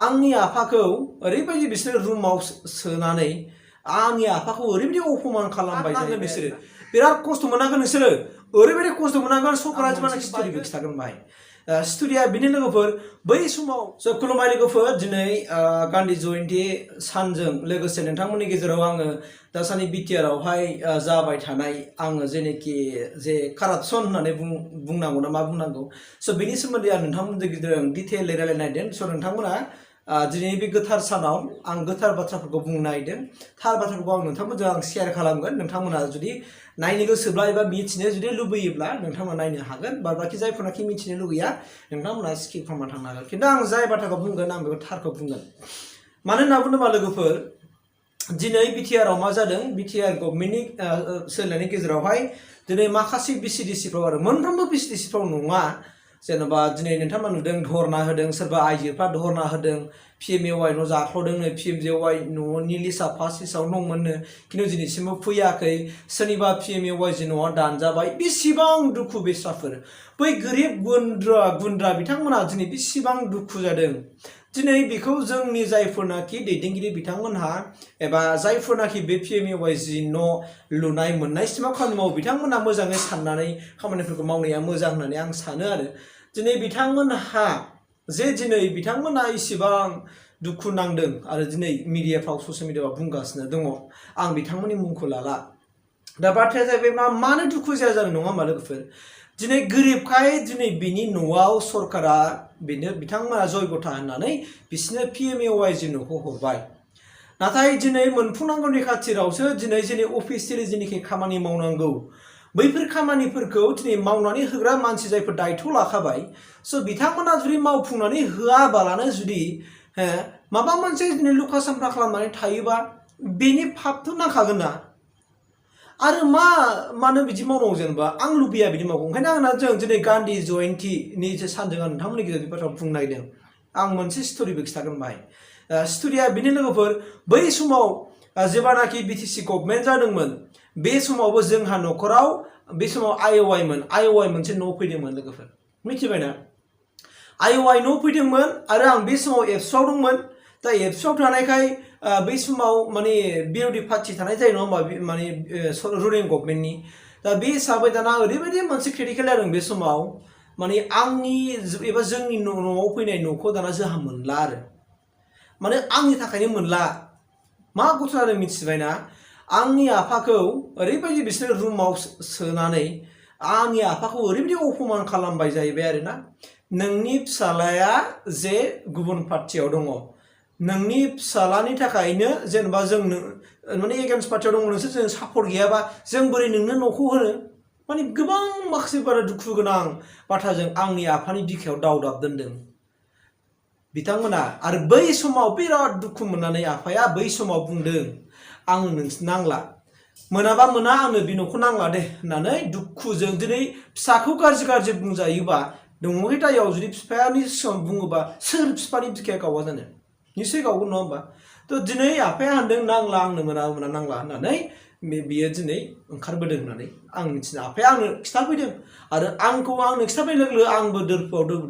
आंनि आफाखौ ओरैबायदि बिसोर रुमाव सोनानै आंनि आफाखौ ओरैबायदि अपमान खालामबाय जायो बिसोरो बिराद खस्थ' मोनाखै नोंसोरो ओरैबायदि खस्थ' मोनाखै सरकारा जेनेबा स्ट'रिबो खिथागोन बाय स्ट'रिया बिनि लोगोफोर बै समाव खुलुमबाय लोगोफोर दिनै गान्धी जयन्ती सानजों लोगोसे नोंथांमोननि गेजेराव आङो दासान्दि BTR आवहाय जाबाय थानाय आङो जेनेखि जे कारापसन होननानै बुंनांगौ ना मा बुंनांगौ स' बेनि सोमोन्दै आं नोंथांमोननि गेजेराव डिटेइलै रायलायनो नागिरदों स' नोंथांमोना दिनै बे गोथार सानाव आं गोथार बाथ्राफोरखौ बुंनो नागिरदों थार बाथ्राफोरखौ आं नोंथांमोनजों आं शेयार खालामगोन नोंथांमोना जुदि नायनो गोसोब्ला एबा मिथिनो जुदि लुबैयोब्ला नोंथांमोना नायनो हागोन बाखि जायफोरनाखि मिथिनो लुगैया नोंथांमोना स्किप खालामना थांनो हागोन खिन्थु आं जाय बाथ्राखौ बुंगोन आं बेखौ थारखौ बुंगोन मानो होनना बुङोबा लोगोफोर दिनै BTR आव मा जादों BTR गभर्नमेन्टनि सोलायनायनि गेजेरावहाय दिनै माखासे BCDCफ्राव आरो मोनफ्रोमबो BCDCफ्राव नङा जेनेबा दिनै नोंथांमोना नुदों धरना होदों सोरबा आइजोफ्रा धरना होदों PMAY न' जाख्ल'दोंनो PMJY न'नि लिस्टआ फार्स्ट लिस्टआव दंमोननो खिन्थु दिनैसिमबो फैयाखै सोरनिबा PMAY जि न'आ दानजाबाय बेसेबां दुखु बेस्राफोर बै गोरिब गुन्द्रा बिथांमोना दिनै बेसेबां दुखु जादों दिनै बेखौ जोंनि जायफोरनाखि दैदेनगिरि बिथांमोनहा एबा जायफोरनाखि बे PMAY जि न' लुनाय मोननायसिमाव खामानि मावो बिथांमोनहा मोजाङै साननानै खामानिफोरखौ मावनाया मोजां होननानै आं सानो आरो दिनै बिथांमोनहा जे दिनै बिथांमोना इसेबां दुखु नांदों आरो दिनै मिडियाफ्राव ससियेल मिडियाआव बुंगासिनो दङ आं बिथांमोननि मुंखौ लाला दा बाथ्राया जाहैबाय मानो दुखु जाया जानो नङा होमबा लोगोफोर दिनै गोरिबखाय दिनै बिनि न'आव सरकारा बेनो बिथांमोना जयगथा होननानै बिसोरनो PMAY जि न'खौ हरबाय नाथाय दिनै मोनफुंनांगौनि खाथिरावसो दिनै जोंनि अफिसियेलि जेनोखि खामानि मावनांगौ बैफोर खामानिफोरखौ दिनै मावनानै होग्रा मानसि जायफोर दायथ' लाखाबाय स' बिथांमोना जुदि मावफुंनानै होआबालानो जुदि माबा मोनसे दिनै लुखा सामफ्रा खालामनानै थायोबा बेनि फाबथ' नांखागोन ना आरो मानो बिदि मावनांगौ जेनेबा आं लुबैया बिदि मावगौ ओंखायनो आंना जों दिनै गान्धी जयन्तीनि जे सानजों आं नोंथांमोननि गेजेराव बाथ्रा बुंनो नागिरदों आं मोनसे स्ट'रिबो खिथागोन बाहाय स्ट'रिया बिनि लोगोफोर बै समाव जेब्लानाखि BTC गभर्नमेन्ट जादोंमोन बे समावबो जोंहा न'खराव बे समाव IOI मोनसे न' फैदोंमोन लोगोफोर मिथिबायना IOI न' फैदोंमोन आरो आं बे समाव एबसुआव दंमोन दा एबसुआव थानायखाय बै समाव माने बिरोधि पार्टी थानाय जायो नङा होमबा माने रुलिं गभर्नमेन्टनि दा बे हिसाबै दाना ओरैबायदि मोनसे क्रिटिकेल जादों बे समाव माने आंनि एबा जोंनि न'आव फैनाय न'खौ दाना जोंहा मोनला आरो माने आंनि थाखायनो मोनला मा गथ'रा जादों मिथिबायना आंनि आफाखौ ओरैबायदि बिसोर रुमाव सोनानै आंनि आफाखौ ओरैबायदि अपमान खालामबाय जाहैबाय आरोना नोंनि फिसालाया जे गुबुन पार्टियाव दङ नोंनि फिसालानि थाखायनो जेनेबा जों माने एगेन्स्ट पार्टियाव दङ नोंसोर जों सापर्ट गैयाबा जों बोरै नोंनो न'खौ होनो माने गोबां माखासे बारा दुखु गोनां बाथ्राजों आंनि आफानि बिखायाव दावदाब दोनदों बिथांमोना आरो बै समाव बिराद दुखु मोननानै आफाया बै समाव बुंदों आंनो नोंसोर नांला मोनाबा मोना आंनो बे न'खौ नांला दे होननानै दुखुजों दिनै फिसाखौ गाज्रि बुंजायोबा दङै दायाव जुदि बिफानि सिगाङाव बुङोबा सोर बिफानि बिखाया गावा जानो निश्चय गावगोन नङा होमबा थ' दिनै आफाया होनदों नांला आंनो मोना नांला होननानै बियो दिनै ओंखारबोदों होननानै आं मिथिनो आफाया आंनो खिथाफैदों आरो आंनो खिथाफैनाय लोगो लोगो आंबो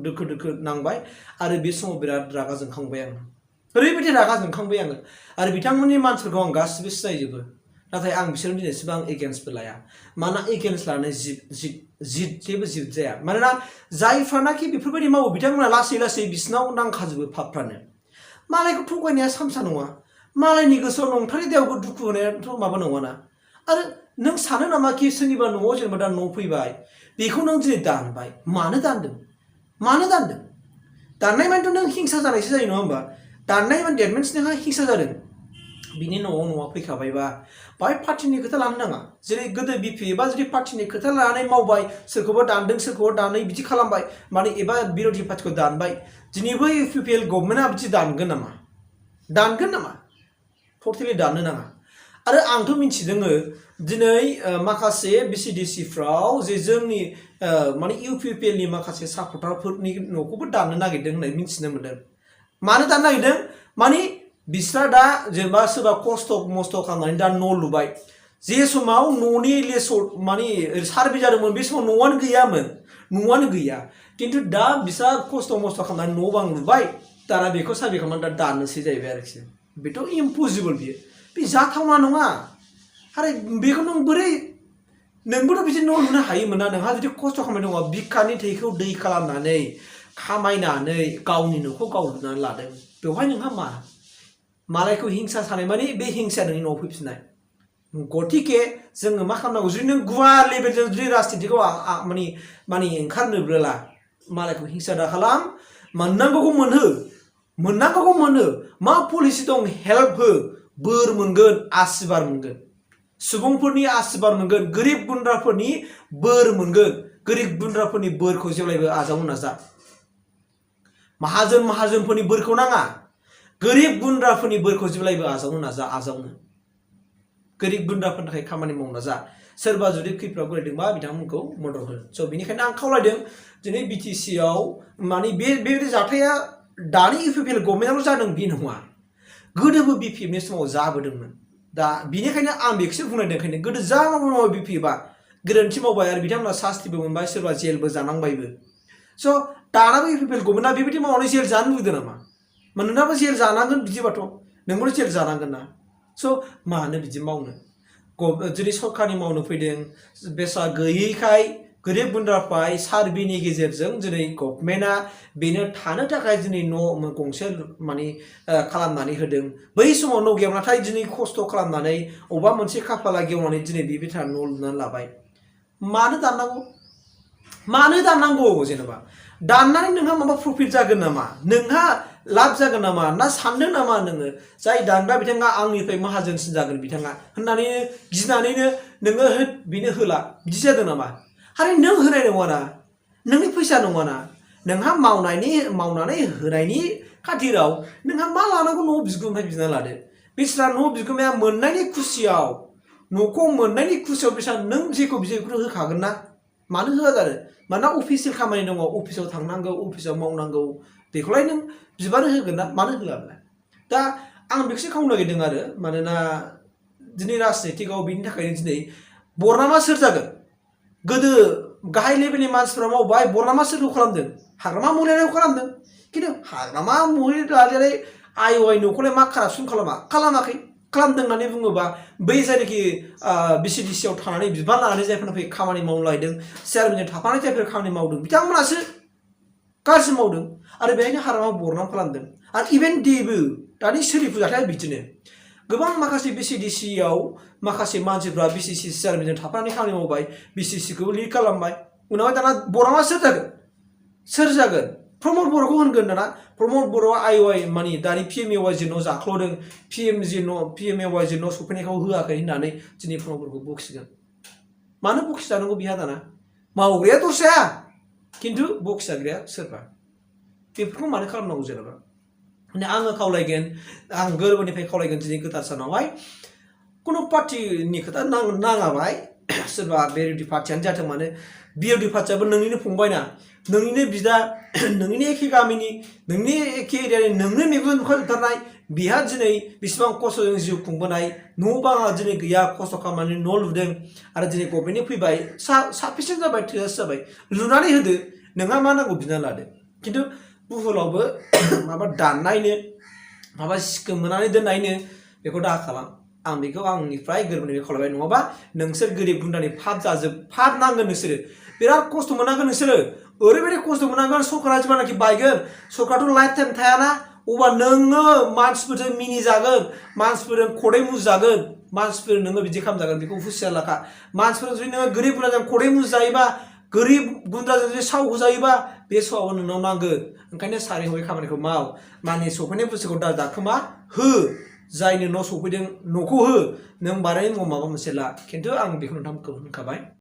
दोखो नांबाय आरो बे समाव बिराद रागा जोंखांबाय आं ओरैबायदि रागा जोंखांबाय आङो आरो बिथांमोननि मानसिफोरखौ आं गासिबो सिनायजोबो नाथाय आं बिसोरनि दिनैसिम आं एगेन्स्टबो लाया मानोना एगेन्स्ट लानाय जेबो जिद जाया मानोना जायफ्रानाखि बेफोरबायदि मावो बिथांमोना लासै बिसिनाव नांखाजोबो पापफ्रानो मालायखौ थगायनाया सामसा नङा मालायनि गोसोआव नंथारै दायावबो दुखु होनायाथ' माबा नङाना आरो नों सानो नामा कि सोरनिबा न'आव जेनेबा दा न' फैबाय बेखौ नों दिनै दानबाय मानो दानदों दाननाय मानेथ' नों हिंसा जानायसो जायो नङा होमबा दाननाय माने डेट मिन्स नोंहा हिंसा जादों बिनि न'आ फैखाबायबा बाहाय पार्टिनि खोथा लानो नाङा जेरै गोदो बिपि एबा जुदि पार्टिनि खोथा लानानै मावबाय सोरखौबा दानदों सोरखौबा दानै बिदि खालामबाय माने एबा बिरोधि पार्टिखौ दानबाय दिनैबो UPPL गभर्नमेन्टआ बिदि दानगोन नामा टटेलि दाननो नाङा आरो आंथ' मिथिदोङो दिनै माखासे BCDCफ्राव जे जोंनि माने UPPLनि माखासे सापर्टारफोरनि न'खौबो दाननो नागिरदों होननाय मिथिनो मोनदों मानो दाननो नागिरदों माने बिस्रा दा जेनेबा सोरबा खस्थ' मस्थ' खालामनानै दा न' लुबाय जे समाव न'नि माने सार्भे जादोंमोन बे समाव न'आनो गैया खिन्थु दा बिस्रा खस्थ' मस्थ' खालामनानै न' बां लुबाय दाना बेखौ साबि खालामनानै दा दाननोसै जाहैबाय आरोखि बेथ' इम्पसिबल बियो बे जाथावना नङा आरो बेखौ नों बोरै नोंबोथ' बिदि न' लुनो हायोमोन ना नोंहा जुदि खस्थ' खामानि दङ बिखानि थैखौ दै खालामनानै खामायनानै गावनि न'खौ गाव लुनानै लादों बेवहाय नोंहा मा मालायखौ हिंसा सानाय माने बे हिंसाया नोंनि न'आव फैफिननाय गतिके जोङो मा खालामनांगौ जुदि नों गुवार लेभेलजों जुदि राजनितिखौ माने ओंखारनोब्ला मालायखौ हिंसा दा खालाम मोननांगौखौ मोनहो मा पलिसि दं हेल्प हो बोर मोनगोन आशीर्बाद मोनगोन सुबुंफोरनि आशीर्बाद मोनगोन गोरिब गुन्द्राफोरनि बोर मोनगोन गोरिब गुन्द्राफोरनि बोरखौ जेब्लायबो आजावनो नाजा माहाजोनफोरनि बोरखौ नाङा गोरिब गुन्द्राफोरनि बोरखौ जेब्लायबो आजावनो नाजा आजावनो गोरिब गुन्द्राफोरनि थाखाय खामानि मावनो नाजा सोरबा जुदि खैफोदाव गोलैदोंबा बिथांमोनखौ मदद हो स' बेनिखायनो आं खावलायदों दिनै BTC आव माने बेबायदि जाथाया दानि UPPL गभर्नमेन्टआवल' जादों बे नङा गोदोबो BPFनि समाव जाबोदोंमोन दा बिनिखायनो आं बेखौसो बुंनायदों ओंखायनो गोदो जा मावो BPFआ गोरोन्थि मावबाय आरो बिथांमोना सास्तिबो मोनबाय सोरबा जेलबो जानांबायबो स' दानाबो UPPL गभर्नमेन्टआ बेबायदि मावनानै जेल जानो लुगैदों नामा नोंनाबो जेल जानांगोन बिदिबाथ' नोंबो जेल जानांगोन ना स' मानो बिदि मावनो जुदि सरकारनि मावनो फैदों बेसाद गैयैखाय गोरिब गुन्द्राफाय सार्भेनि गेजेरजों दिनै गभर्नमेन्टआ बेनो थानो थाखाय दिनै न' गंसे माने खालामनानै होदों बै समाव न' गैयामोन नाथाय दिनै खस्थ' खालामनानै अबेबा मोनसे खाफाला गेवनानै दिनै बेबायदि न' लुनानै लाबाय मानो दाननांगौ जेनेबा दाननानै नोंहा माबा प्रफिट जागोन नामा नोंहा लाब जागोन नामा ना सानदों नामा नोङो जाय दानग्रा बिथाङा आंनिफ्राय माहाजोनसिन जागोन बिथाङा होननानै गिनानैनो नोङो बिनो होला बिदि जादों नामा आरो नों होनाय नङाना नोंनि फैसा नङाना नोंहा मावनानै होनायनि खाथिराव नोंहा मा लानांगौ न'आव बिगुमानिफ्राय बिना लादो बिसोरा न' बिगुमाया मोननायनि खुसियाव न'खौ मोननायनि खुसियाव बिसोर नों जेखौ बियो बेखौ होखागोन ना मानो होआ जानो मानोना अफिसियेल खामानि दङ अफिसाव थांनांगौ अफिसाव मावनांगौ बेखौलाय नों बिबानो होगोन ना मानो होआब्ला दा आं बेखौसो खावनो नागिरदों आरो मानोना दिनै राजनितिकआव बिनि थाखायनो दिनै बरनामा सोर जागोन गोदो गाहाय लेभेलनि मानसिफ्रा मावबाय बरनामा सोरखौ खालामदों हाग्रामा महिलारिखौ खालामदों खिन्थु हाग्रामा महिलारियालाय आइ न'खौलाय मा कारापसन खालामाखै खालामदों होननानै बुङोबा बै जायनाखि BCDC आव थानानै बिबान लानानै जायफोरनिफ्राय खामानि मावनो लायदों चेयारमेनजों थाफानाय जायफोर खामानि मावदों बिथांमोनासो गाज्रि मावदों आरो बेहायनो हाग्रामा बरनाम खालामदों आरो इभेन देबो दानि सोलिफु जाथाया बिदिनो गोबां माखासे BCDC आव माखासे मानसिफ्रा BCC चेयारमेनजों थाफानानै खामानि मावबाय BCCखौ लिड खालामबाय उनावहाय दाना बरनामा सोर जागोन प्रमद बर'खौ होनगोन दाना प्रमद बर'आ आइ माने दानि PMAY न' जाख्ल'दों PMAY न' सफैनायखौ होआखै होननानै दिनै प्रमद बर'खौ बखिगोन मानो बखिजानांगौ बिहा दाना मावग्राया दस्राया खिन्थु बखिजाग्राया सोरबा बेफोरखौ मानो खालामनांगौ जेनेबा आङो खावलायगोन आं गोरबोनिफ्राय खावलायगोन दिनै गोथार सानावहाय खुनु पार्टिनि खोथा नाङाबाय सोरबा बिर'धि पार्टियानो जाथों मानो बिर'धि पार्टियाबो नोंनिनो फंबायना नोंनिनो बिदा नोंनिनो एखे गामिनि नोंनि एखे एरियानि नोंनो मेगन नुखाजोबथारनाय बिहा दिनै बेसेबां खस्थ'जों जिउ खुंबोनाय न' बाङा दिनै गैया खस्थ' खालामनानै न' लुदों आरो दिनै गभर्नमेन्टनि फैबाय साफिसियेन्ट जाबाय थोजासे जाबाय लुनानै होदो नोंहा मा नांगौ बिना लादो खिन्थु बुहुलावबो माबा दाननायनो माबा सिखोमोनानै दोननायनो बेखौ दा खालाम आं बेखौ आंनिफ्राय गोरबोनिफ्राय खावलायबाय नङाबा नोंसोर गोरिब गुन्द्रानि फाब नांगोन नोंसोरो बिराद खस्थ' मोननांगोन नोंसोरो ओरैबायदि खस्थ' मोननांगोन सरकारा जेब्लानाखि बायगोन सरकाराथ' लाइफ टाइम थायाना अब्ला नोङो मानसिफोरजों मिनिजागोन मानसिफोरजों खदै मुजुजागोन मानसिफोर नोङो बिदि खालामजागोन बेखौ हुसियार लाखा मानसिफोर जुदि नोङो गोरिब गुन्द्राजों खदै मुजुजायोबा गोरिब गुन्द्राजों जुदि साव होजायोबा बे सावआबो नोंनाव नांगोन ओंखायनो सारै हयै खामानिखौ माव माने सफैनाय बुस्थुखौ दा दाखोमा हो जायनो न' सफैदों न'खौ हो नों बानायनाय माबा मोनसे ला खिन्थु आं बेखौ नोंथांमोनखौ होनखाबाय